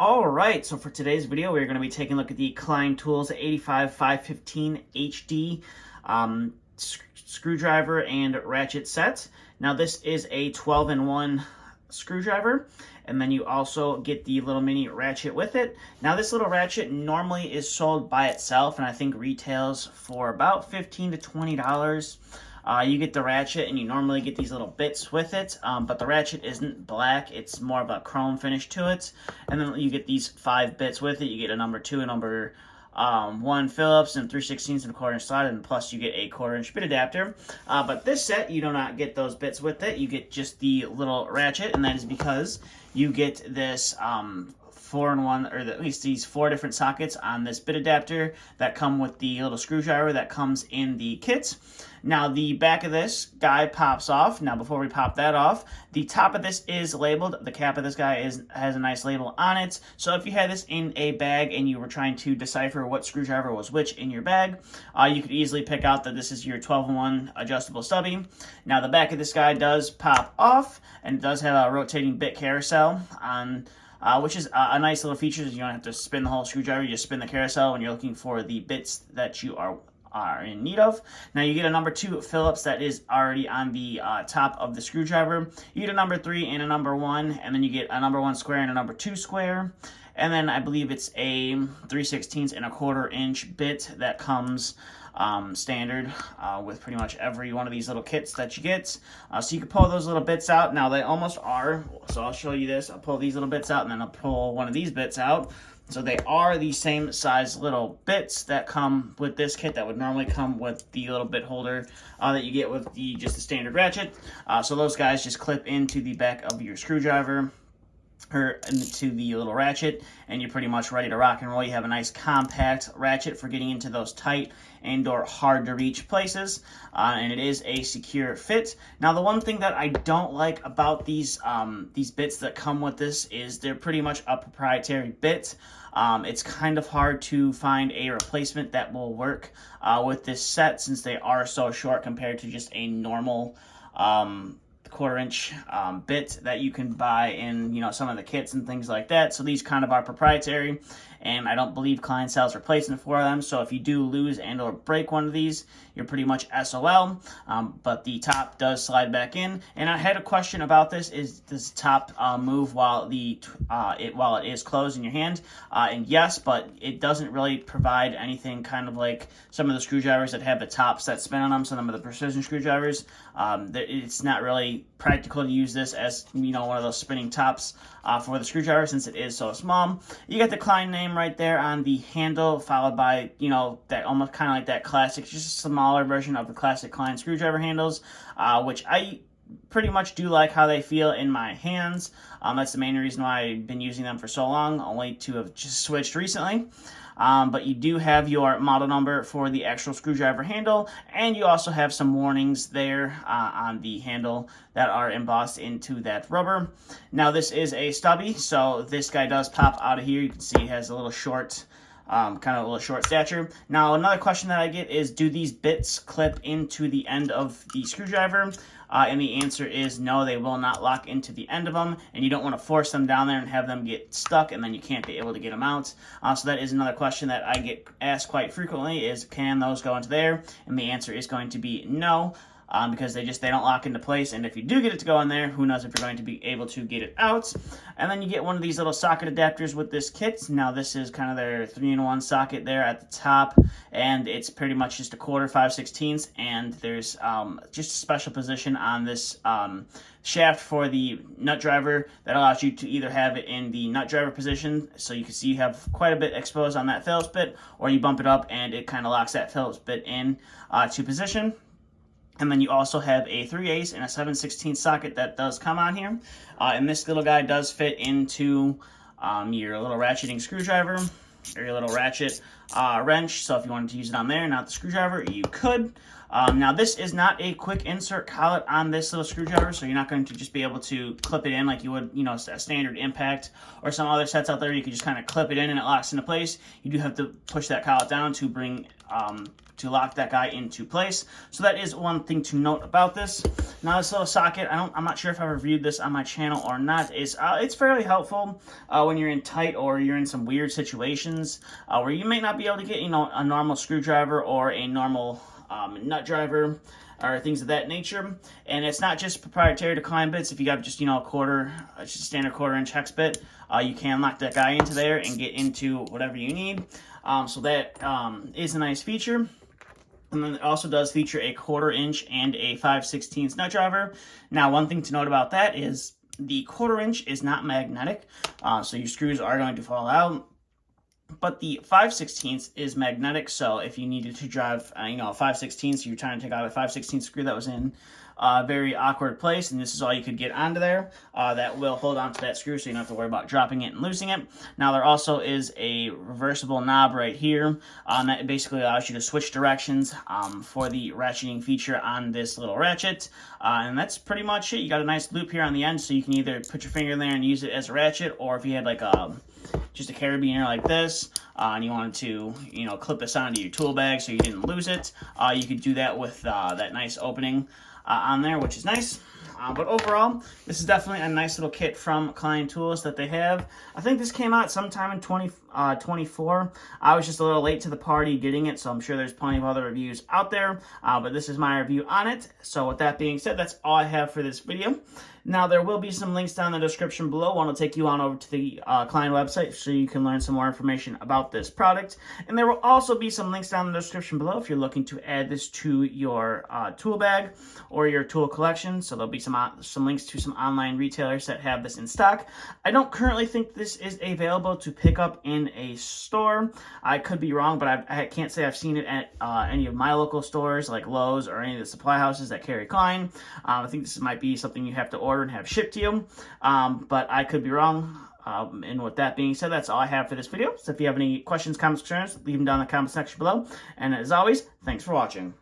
All right, so for today's video, we're going to be taking a look at the Klein Tools 85515 HD screwdriver and ratchet set. Now, this is a 12-in-1 screwdriver, and then you also get the little mini ratchet with it. Now, this little ratchet normally is sold by itself, and I think retails for about $15 to $20. You get the ratchet, and you normally get these little bits with it, but the ratchet isn't black. It's more of a chrome finish to it. And then you get these 5 bits with it. You get a number 2, a number 1 Phillips, and 3/16 and a 1/4 inch slot, and plus you get a 1/4 inch bit adapter. But this set, you do not get those bits with it. You get just the little ratchet, and that is because you get this 4-in-1, or at least these 4 different sockets on this bit adapter that come with the little screwdriver that comes in the kit. Now, the back of this guy pops off. Now, before we pop that off, the top of this is labeled. The cap of this guy has a nice label on it. So if you had this in a bag and you were trying to decipher what screwdriver was which in your bag, you could easily pick out that this is your 12-in-1 adjustable stubby. Now, the back of this guy does pop off, and it does have a rotating bit carousel on which is a nice little feature. You don't have to spin the whole screwdriver. You just spin the carousel when you're looking for the bits that you are in need of. Now, you get a number 2 Phillips that is already on the top of the screwdriver. You get a number 3 and a number 1, and then you get a number 1 square and a number 2 square. And then I believe it's a 3/16 and a 1/4 inch bit that comes standard with pretty much every one of these little kits that you get. So you can pull those little bits out. Now, they almost are, so I'll show you this. I'll pull these little bits out, and then I'll pull one of these bits out. So they are the same size little bits that come with this kit that would normally come with the little bit holder that you get with just the standard ratchet. So those guys just clip into the back of your screwdriver, or into the little ratchet, and you're pretty much ready to rock and roll. You have a nice compact ratchet for getting into those tight and or hard to reach places, and it is a secure fit. Now, the one thing that I don't like about these bits that come with this is they're pretty much a proprietary bit. It's kind of hard to find a replacement that will work with this set, since they are so short compared to just a normal 1/4 inch bit that you can buy in some of the kits and things like that. So these kind of are proprietary, and I don't believe Klein sells replacement for them. So if you do lose and or break one of these, you're pretty much SOL. But the top does slide back in. And I had a question about this: is this top move while it is closed in your hand? And yes, but it doesn't really provide anything kind of like some of the screwdrivers that have the tops that spin on them. Some of the precision screwdrivers, it's not really practical to use this as one of those spinning tops for the screwdriver, since it is so small. You got the Klein name right there on the handle, followed by that almost kind of like that classic, just a smaller version of the classic Klein screwdriver handles, which I pretty much do like how they feel in my hands. That's the main reason why I've been using them for so long, only to have just switched recently. But you do have your model number for the actual screwdriver handle, and you also have some warnings there on the handle that are embossed into that rubber. Now, this is a stubby, so this guy does pop out of here. You can see it has a little short, kind of a little short stature. Now, another question that I get is, do these bits clip into the end of the screwdriver? And the answer is no, they will not lock into the end of them, and you don't want to force them down there and have them get stuck, and then you can't be able to get them out. So that is another question that I get asked quite frequently, is can those go into there? And the answer is going to be no. Because they don't lock into place, and if you do get it to go in there, who knows if you're going to be able to get it out. And then you get one of these little socket adapters with this kit. Now, this is kind of their 3-in-1 socket there at the top, and it's pretty much just a 1/4 5/16, and there's just a special position on this shaft for the nut driver that allows you to either have it in the nut driver position, so you can see you have quite a bit exposed on that Phillips bit, or you bump it up and it kind of locks that Phillips bit in to position. And then you also have a 3/8 and a 7/16 socket that does come on here. And this little guy does fit into your little ratcheting screwdriver, or your little ratchet wrench. So if you wanted to use it on there, not the screwdriver, you could. Now this is not a quick insert collet on this little screwdriver, so you're not going to just be able to clip it in like you would, a standard Impact or some other sets out there. You can just kind of clip it in and it locks into place. You do have to push that collet down to bring to lock that guy into place. So that is one thing to note about this. Now this little socket, I'm not sure if I reviewed this on my channel or not. It's fairly helpful when you're in tight or you're in some weird situations where you may not be able to get a normal screwdriver or a normal nut driver or things of that nature. And it's not just proprietary to Klein bits. If you got just a quarter, just a standard 1/4-inch hex bit, you can lock that guy into there and get into whatever you need. So that is a nice feature. And then it also does feature a 1/4-inch and a 5/16 nut driver. Now, one thing to note about that is the 1/4-inch is not magnetic, so your screws are going to fall out. But the 5/16 is magnetic, so if you needed to drive, a 5/16, so you're trying to take out a 5/16 screw that was in a very awkward place, and this is all you could get onto there, that will hold on to that screw, so you don't have to worry about dropping it and losing it. Now, there also is a reversible knob right here that basically allows you to switch directions for the ratcheting feature on this little ratchet, and that's pretty much it. You got a nice loop here on the end, so you can either put your finger in there and use it as a ratchet, or if you had like just a carabiner like this, and you wanted to, clip this onto your tool bag so you didn't lose it, you could do that with that nice opening on there, which is nice. But overall, this is definitely a nice little kit from Klein Tools that they have. I think this came out sometime in 2024. I was just a little late to the party getting it, so I'm sure there's plenty of other reviews out there. But this is my review on it. So with that being said, that's all I have for this video. Now, there will be some links down in the description below. One will take you on over to the Klein website so you can learn some more information about this product. And there will also be some links down in the description below if you're looking to add this to your tool bag or your tool collection. So there'll be some links to some online retailers that have this in stock. I don't currently think this is available to pick up in a store. I could be wrong, but I can't say I've seen it at any of my local stores like Lowe's or any of the supply houses that carry Klein. I think this might be something you have to order and have shipped to you, but I could be wrong. And with that being said, that's all I have for this video. So if you have any questions, comments, concerns, leave them down in the comment section below. And as always, thanks for watching.